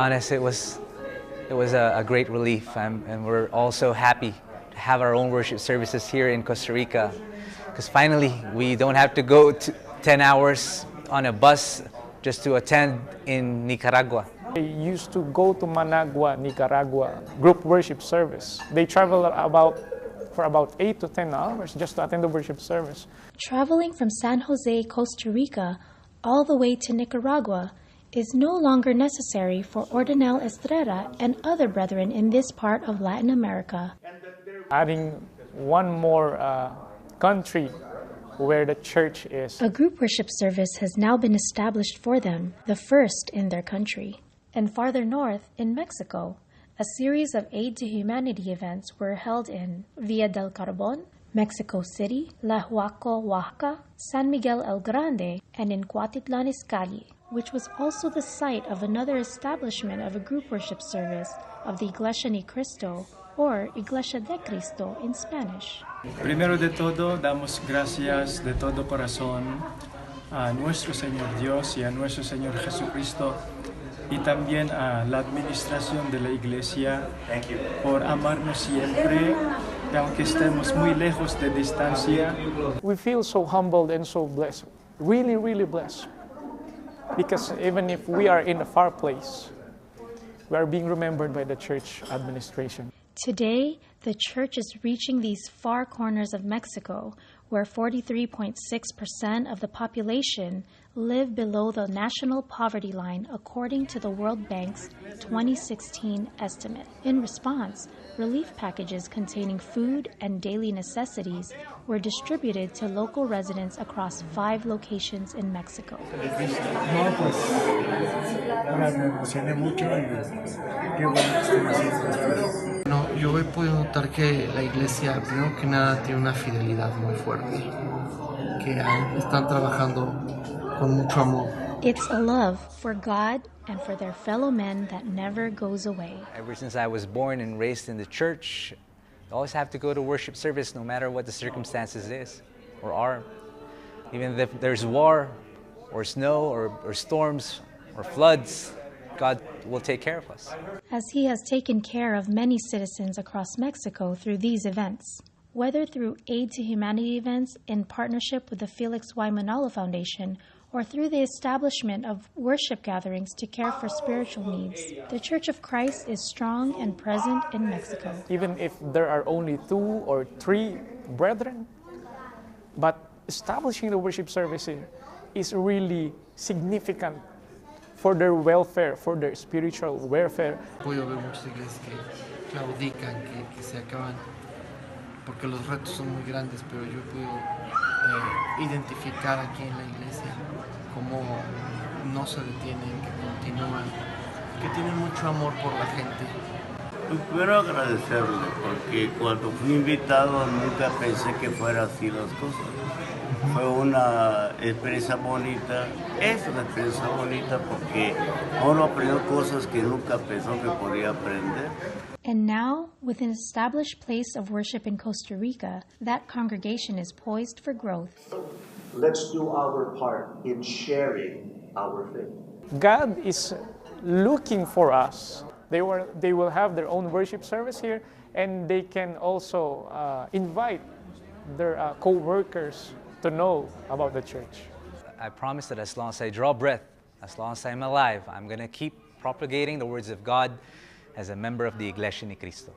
honest, it was a great relief, and we're also happy to have our own worship services here in Costa Rica, because finally we don't have to go 10 hours on a bus just to attend in Nicaragua. I used to go to Managua, Nicaragua, group worship service. They travel for about 8 to 10 hours just to attend the worship service. Traveling from San Jose, Costa Rica, all the way to Nicaragua is no longer necessary for Ordinal Estrella and other brethren in this part of Latin America. Adding one more country where the church is. A group worship service has now been established for them, the first in their country. And farther north, in Mexico, a series of aid to humanity events were held in Villa del Carbon, Mexico City, La Huaco, Oaxaca, San Miguel el Grande, and in Cuautitlan Izcalli, which was also the site of another establishment of a group worship service of the Iglesia ni Cristo, or Iglesia de Cristo in Spanish. Primero de todo, damos gracias de todo corazón a nuestro Señor Dios y a nuestro Señor Jesucristo, y también a la administración de la Iglesia por amarnos siempre, y aunque estemos muy lejos de distancia. We feel so humbled and so blessed, really, really blessed. Because even if we are in a far place, we are being remembered by the church administration. Today, the church is reaching these far corners of Mexico, where 43.6% of the population live below the national poverty line according to the World Bank's 2016 estimate. In response, relief packages containing food and daily necessities were distributed to local residents across 5 locations in Mexico. No, pues, ahora me emocioné mucho y qué bueno que estén haciendo esto. No, yo he podido notar que la iglesia, primero que nada, tiene una fidelidad muy fuerte, que están trabajando con mucho amor. It's a love for God and for their fellow men that never goes away. Ever since I was born and raised in the church, I always have to go to worship service no matter what the circumstances is or are. Even if there's war or snow or storms or floods, God will take care of us. As He has taken care of many citizens across Mexico through these events, whether through aid to humanity events in partnership with the Felix Y. Manalo Foundation or through the establishment of worship gatherings to care for spiritual needs, the Church of Christ is strong and present in Mexico. Even if there are only 2 or 3 brethren, but establishing the worship service here is really significant for their welfare, for their spiritual welfare. Puedo ver muchas iglesias que claudican, que se acaban, porque los retos son muy grandes, pero yo puedo identificar aquí en la iglesia cómo no se detienen, que continúan, que tienen mucho amor por la gente. Quiero agradecerle porque cuando fui invitado nunca pensé que fuera así las cosas. Fue una experiencia bonita, es una experiencia bonita porque uno aprendió cosas que nunca pensó que podía aprender. And now, with an established place of worship in Costa Rica, that congregation is poised for growth. Let's do our part in sharing our faith. God is looking for us. They will have their own worship service here, and they can also invite their co-workers to know about the church. I promise that as long as I draw breath, as long as I'm alive, I'm going to keep propagating the words of God as a member of the Iglesia ni Cristo.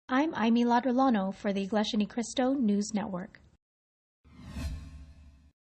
I'm Aimee Ladrilano for the Iglesia ni Cristo News Network.